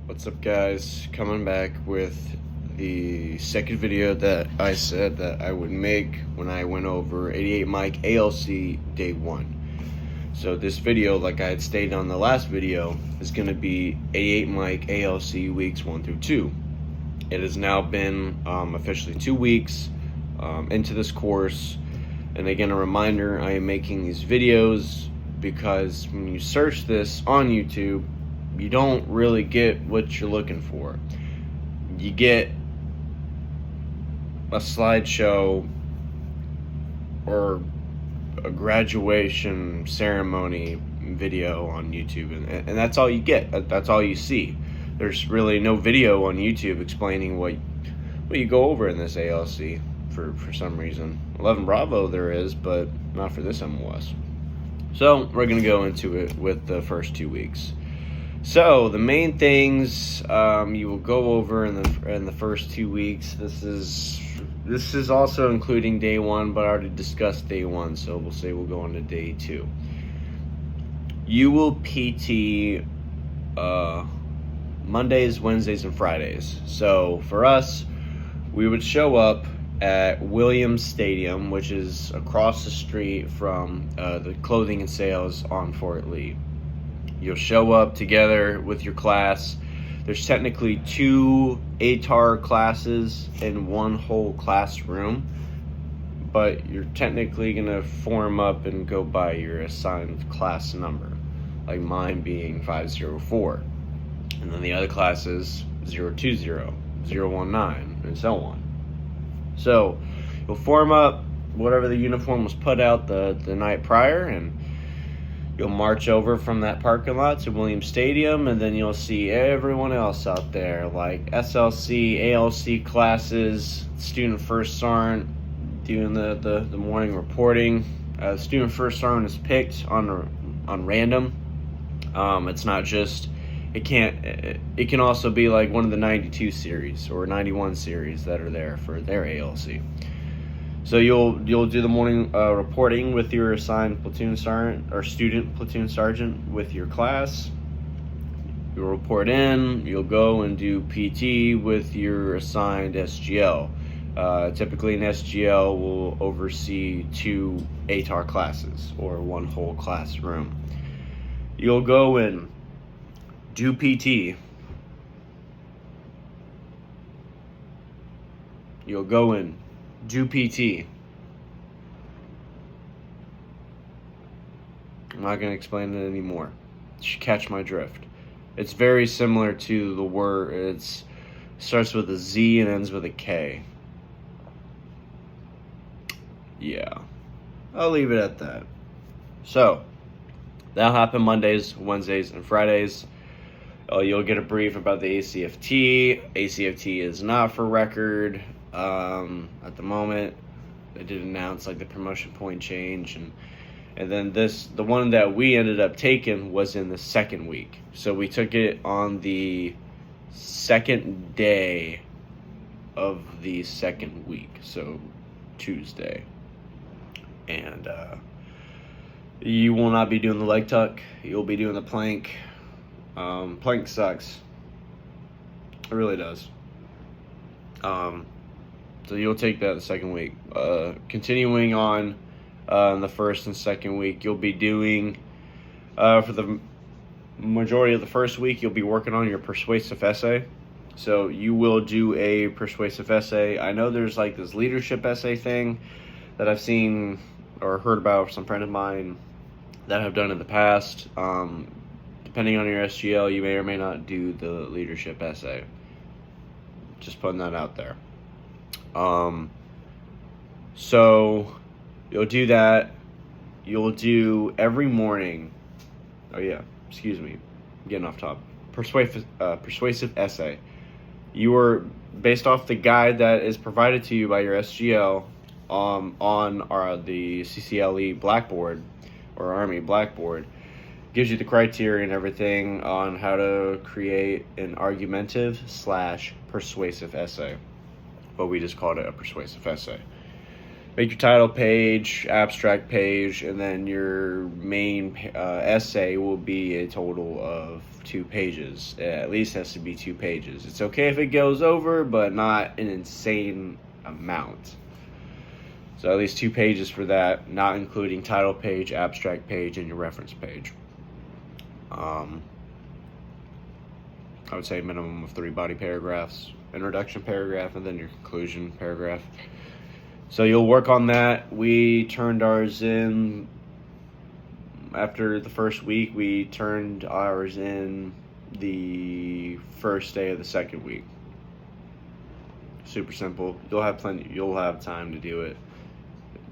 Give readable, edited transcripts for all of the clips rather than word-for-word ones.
What's up, guys? Coming back with the second video that I said that I would make when I went over 88 mic ALC day 1. So this video, like I had stated on the last video, is going to be 88 mic ALC weeks 1 through 2. It has now been officially 2 weeks into this course, and again, a reminder, I am making these videos because when you search this on YouTube, you don't really get what you're looking for. You get a slideshow or a graduation ceremony video on YouTube, and that's all you get. That's all you see. There's really no video on YouTube explaining what you go over in this ALC for some reason. 11 Bravo there is, but not for this MOS. So we're going to go into it with the first 2 weeks. So the main things you will go over in the first 2 weeks. This is also including day 1, but I already discussed day 1, so we'll go on to day 2. You will PT Mondays, Wednesdays, and Fridays. So for us, we would show up at Williams Stadium, which is across the street from the clothing and sales on Fort Lee. You'll show up together with your class. There's technically 2 ATAR classes in one whole classroom, but you're technically going to form up and go by your assigned class number, like mine being 504. And then the other classes 020, 019, and so on. So you'll form up whatever the uniform was put out the night prior, and you'll march over from that parking lot to Williams Stadium, and then you'll see everyone else out there, like SLC, ALC classes, student first sergeant doing the morning reporting. Student first sergeant is picked on random. It's not just, it can also be like one of the 92 series or 91 series that are there for their ALC. So you'll do the morning reporting with your assigned platoon sergeant or student platoon sergeant with your class. You'll report in. You'll go and do PT with your assigned SGL. Typically, an SGL will oversee 2 ATAR classes or one whole classroom. You'll go and do PT. You'll go and do PT. I'm not going to explain it anymore. You catch my drift. It's very similar to the word. It starts with a Z and ends with a K. Yeah. I'll leave it at that. So, that'll happen Mondays, Wednesdays, and Fridays. You'll get a brief about the ACFT. ACFT is not for record. At the moment, they did announce like the promotion point change, and then the one that we ended up taking was in the second week. So we took it on the second day of the second week, so Tuesday. And you will not be doing the leg tuck. You'll be doing the plank. Plank sucks. It really does. So you'll take that the second week. Continuing on in the first and second week, you'll be doing, for the majority of the first week, you'll be working on your persuasive essay. So you will do a persuasive essay. I know there's like this leadership essay thing that I've seen or heard about from some friend of mine that have done in the past. Depending on your SGL, you may or may not do the leadership essay. Just putting that out there. So you'll do that. You'll do every morning. Oh yeah, excuse me, I'm getting off topic. Persuasive essay. You are based off the guide that is provided to you by your SGL on the CCLE Blackboard or Army Blackboard. Gives you the criteria and everything on how to create an argumentative / persuasive essay. But we just called it a persuasive essay. make your title page, abstract page, and then your main essay will be a total of 2 pages. It at least has to be 2 pages. It's okay if it goes over, but not an insane amount. So at least 2 pages for that, not including title page, abstract page, and your reference page. I would say a minimum of 3 body paragraphs, introduction paragraph, and then your conclusion paragraph. So you'll work on that. We turned ours in after the first week. We turned ours in the first day of the second week. Super simple. You'll have time to do it.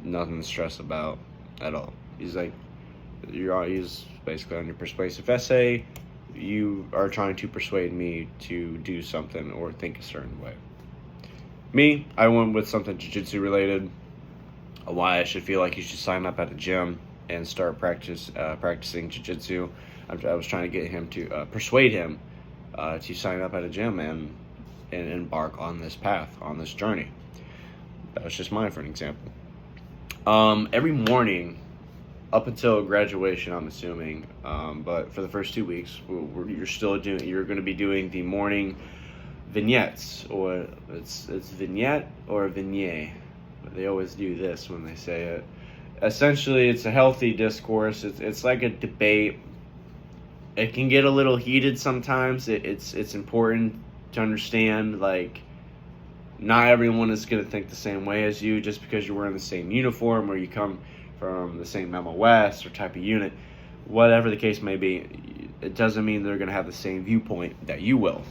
Nothing to stress about at all. He's basically on your persuasive essay. You are trying to persuade me to do something or think a certain way. Me, I went with something jiu-jitsu related. Why I should feel like you should sign up at a gym and start practicing jiu-jitsu. I was trying to get him to persuade him to sign up at a gym and embark on this path, on this journey. That was just mine for an example. Every morning, up until graduation, I'm assuming, but for the first 2 weeks, you're going to be doing the morning vignettes, or it's vignette or vignette. They always do this when they say it. Essentially, it's a healthy discourse. It's like a debate. It can get a little heated sometimes. It's important to understand, like, not everyone is going to think the same way as you just because you're wearing the same uniform or you come from the same MOS or type of unit. Whatever the case may be, it doesn't mean they're going to have the same viewpoint that you will.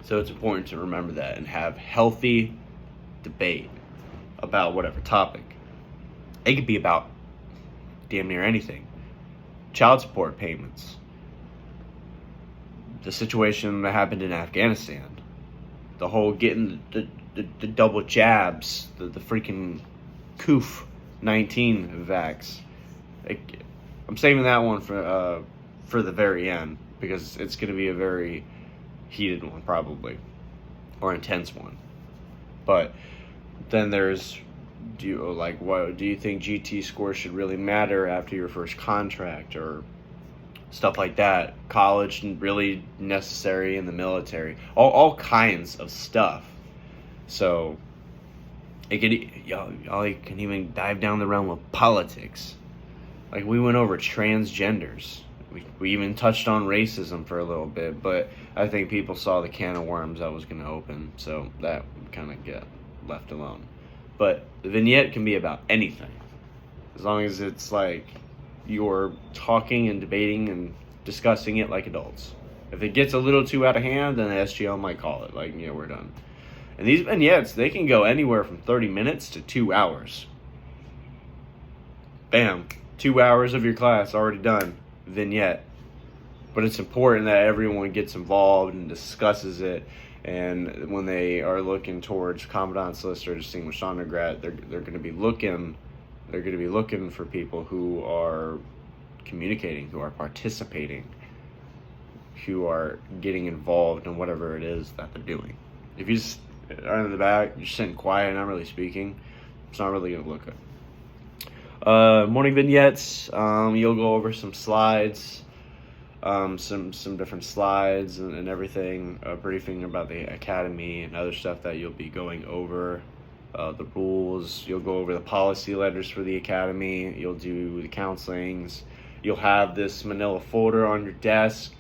So it's important to remember that and have healthy debate about whatever topic. It could be about damn near anything. Child support payments. The situation that happened in Afghanistan. The whole getting the double jabs. The freaking COVID-19 vax. I'm saving that one for the very end because it's going to be a very heated one probably, or intense one. But then there's, do you think GT scores should really matter after your first contract, or stuff like that? College really necessary in the military, all kinds of stuff. So y'all can even dive down the realm of politics. Like, we went over transgenders. We even touched on racism for a little bit, but I think people saw the can of worms I was going to open, so that kind of get left alone. But the vignette can be about anything, as long as it's like you're talking and debating and discussing it like adults. If it gets a little too out of hand, then the SGL might call it, like, yeah, we're done. And these vignettes, they can go anywhere from 30 minutes to 2 hours. Bam, 2 hours of your class already done. Vignette. But it's important that everyone gets involved and discusses it, and when they are looking towards commandant's list or distinguished honor grad, they're going to be looking for people who are communicating, who are participating, who are getting involved in whatever it is that they're doing. If you just are in the back, you're sitting quiet and not really speaking, it's not really going to look good. Morning vignettes, you'll go over some slides, some different slides and everything, a briefing about the academy and other stuff that you'll be going over, the rules. You'll go over the policy letters for the academy. You'll do the counselings. You'll have this manila folder on your desk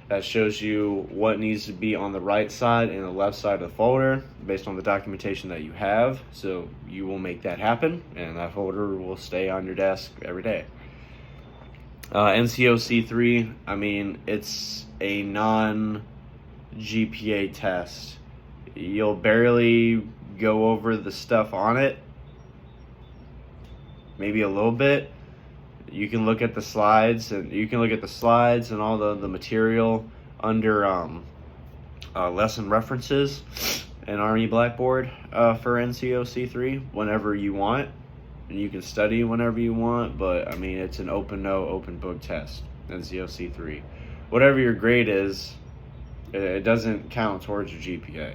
that shows you what needs to be on the right side and the left side of the folder based on the documentation that you have. So you will make that happen, and that folder will stay on your desk every day. NCOC3, I mean, it's a non-GPA test. You'll barely go over the stuff on it, maybe a little bit. You can look at the slides, and all the material under lesson references in Army Blackboard for NCOC3 whenever you want, and you can study whenever you want. But I mean, it's an open book test, NCOC3. Whatever your grade is, it doesn't count towards your GPA.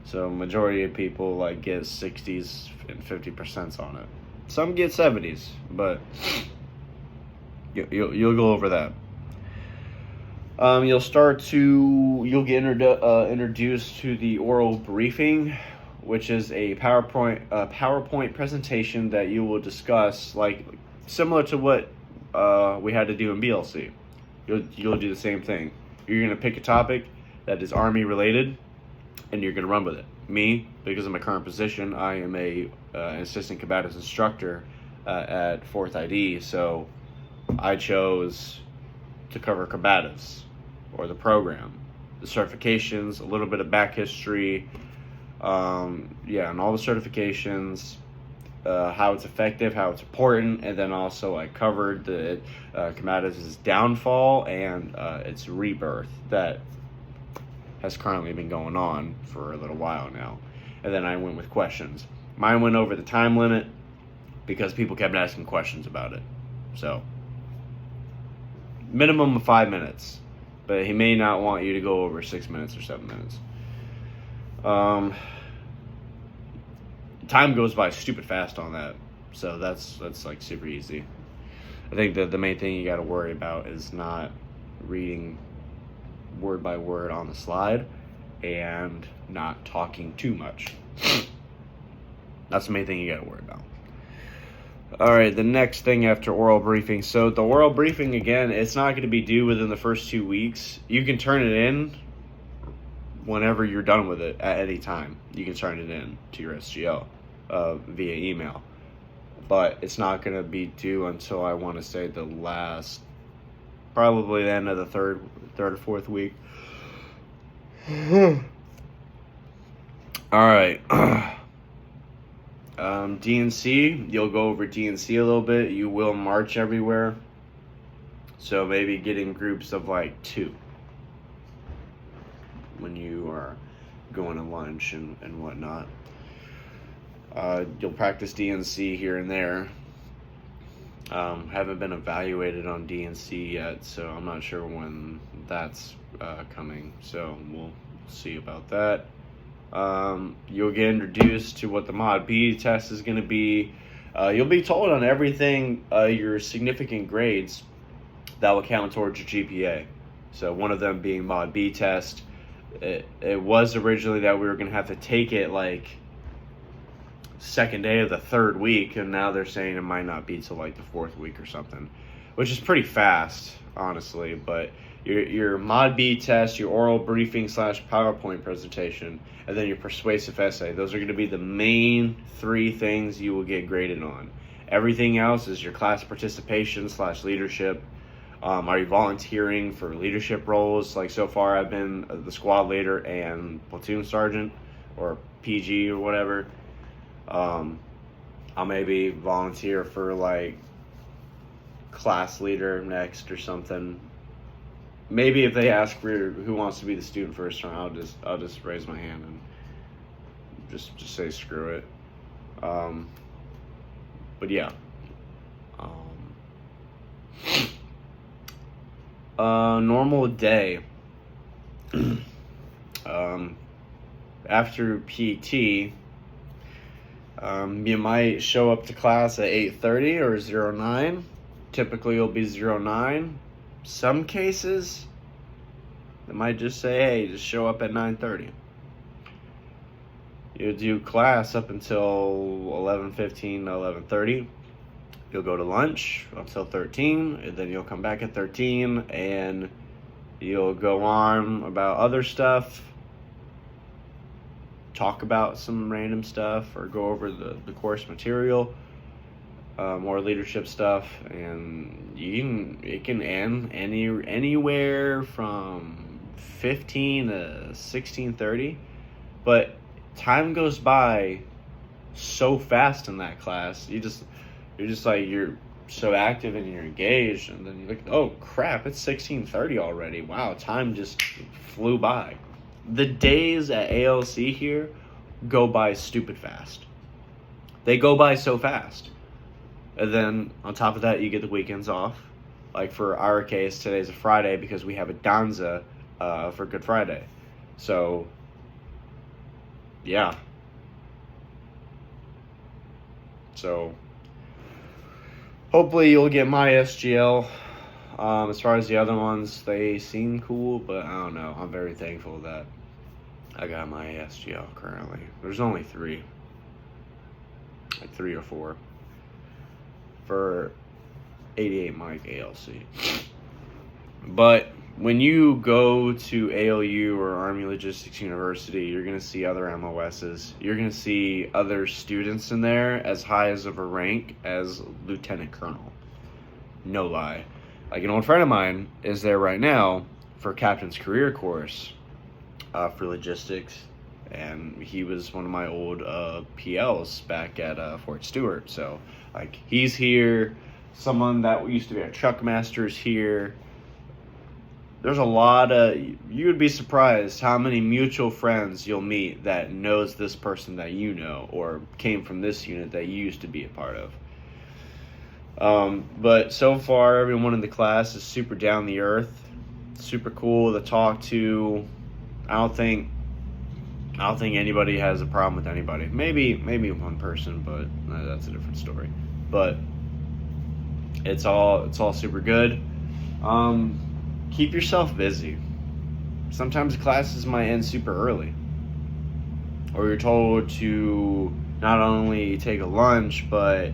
So majority of people like get 60s and 50% on it. Some get 70s, but you'll go over that. You'll get introduced to the oral briefing, which is a PowerPoint presentation that you will discuss, like similar to what we had to do in BLC. You'll do the same thing. You're gonna pick a topic that is Army related, and you're gonna run with it. Me, because of my current position, I am an assistant combatives instructor at 4th ID, so I chose to cover combatives, or the program, the certifications, a little bit of back history, and all the certifications, how it's effective, how it's important, and then also I covered the combatives' downfall and its rebirth that has currently been going on for a little while now. And then I went with questions. Mine went over the time limit because people kept asking questions about it. So, minimum of 5 minutes. But he may not want you to go over 6 minutes or 7 minutes. Time goes by stupid fast on that. So that's like super easy. I think that the main thing you got to worry about is not reading word by word on the slide and not talking too much. That's the main thing you got to worry about. All right, the next thing after oral briefing. So the oral briefing, again, it's not going to be due within the first 2 weeks. You can turn it in whenever you're done with it at any time. You can turn it in to your SGL via email. But it's not going to be due until, I want to say, the last, probably the end of the third or fourth week. All right. DNC, you'll go over DNC a little bit. You will march everywhere. So maybe getting groups of like 2 when you are going to lunch and whatnot. You'll practice DNC here and there. Haven't been evaluated on DNC yet, so I'm not sure when that's coming. So we'll see about that. You'll get introduced to what the Mod B test is going to be. You'll be told on everything, your significant grades that will count towards your GPA. So one of them being Mod B test. It was originally that we were going to have to take it like second day of the 3rd week, and now they're saying it might not be till like the 4th week or something, which is pretty fast, honestly. But your Mod B test, your oral briefing / PowerPoint presentation, and then your persuasive essay. Those are going to be the main 3 things you will get graded on. Everything else is your class participation / leadership. Are you volunteering for leadership roles? Like so far, I've been the squad leader and platoon sergeant, or PG or whatever. I'll maybe volunteer for like class leader next or something. Maybe if they ask for who wants to be the student first round, I'll just raise my hand and just say screw it. But yeah. Normal day. After PT, you might show up to class at 8:30 or 09. Typically it'll be 09. Some cases, they might just say, hey, just show up at 9:30. You'll do class up until 11:15 to 11:30. You'll go to lunch until 13, and then you'll come back at 13, and you'll go on about other stuff, talk about some random stuff, or go over the course material, more leadership stuff, and it can end anywhere from 15 to 16:30, but time goes by so fast in that class. You're so active and you're engaged, and then you're like, oh crap, it's 16:30 already. Wow, time just flew by. The days at ALC here go by stupid fast. They go by so fast. And then on top of that, you get the weekends off. Like for our case, today's a Friday because we have a danza for Good Friday. So yeah. So hopefully you'll get my SGL. As far as the other ones, they seem cool, but I don't know. I'm very thankful that I got my SGL currently. There's only 3. Like 3 or 4. For 88 mic ALC. But when you go to ALU or Army Logistics University, you're going to see other MOSs. You're going to see other students in there as high as of a rank as lieutenant colonel. No lie. Like an old friend of mine is there right now for captain's career course for logistics, and he was one of my old PLs back at Fort Stewart. So like he's here. Someone that used to be a truck master is here. There's a lot of, you would be surprised how many mutual friends you'll meet that knows this person that you know or came from this unit that you used to be a part of. But so far, everyone in the class is super down the earth, super cool to talk to. I don't think anybody has a problem with anybody. Maybe one person, but that's a different story. But it's all super good. Keep yourself busy. Sometimes classes might end super early, or you're told to not only take a lunch, but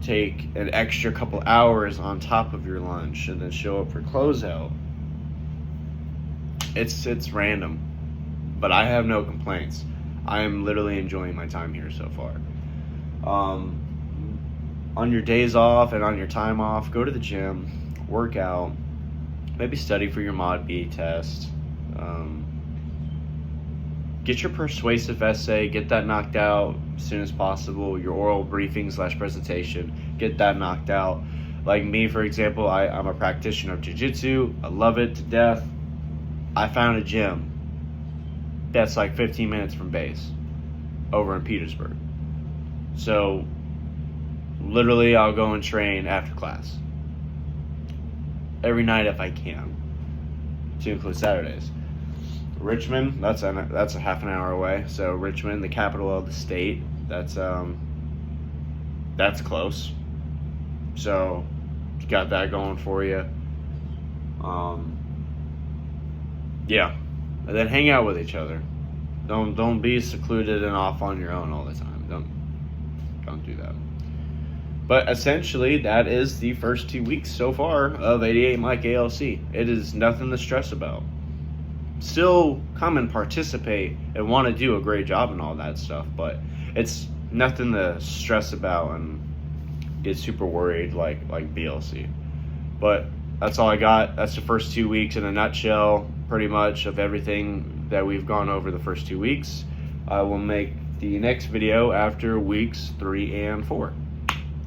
take an extra couple hours on top of your lunch and then show up for closeout. It's random, but I have no complaints. I am literally enjoying my time here so far. On your days off and on your time off, go to the gym, work out, maybe study for your Mod B test. Get your persuasive essay, get that knocked out as soon as possible. Your oral briefing / presentation, get that knocked out. Like me, for example, I'm a practitioner of jiu-jitsu. I love it to death. I found a gym that's like 15 minutes from base over in Petersburg. So literally I'll go and train after class every night if I can, to include Saturdays. Richmond, that's a half an hour away. So Richmond, the capital of the state, that's close. So you got that going for you. Yeah, and then hang out with each other. Don't be secluded and off on your own all the time. Don't do that. But essentially, that is the first 2 weeks so far of 88 mic ALC. It is nothing to stress about. Still come and participate and want to do a great job and all that stuff, but it's nothing to stress about and get super worried like BLC. But that's all I got. That's the first 2 weeks in a nutshell, pretty much, of everything that we've gone over the first 2 weeks. I will make the next video after weeks 3 and 4.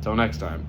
Till next time.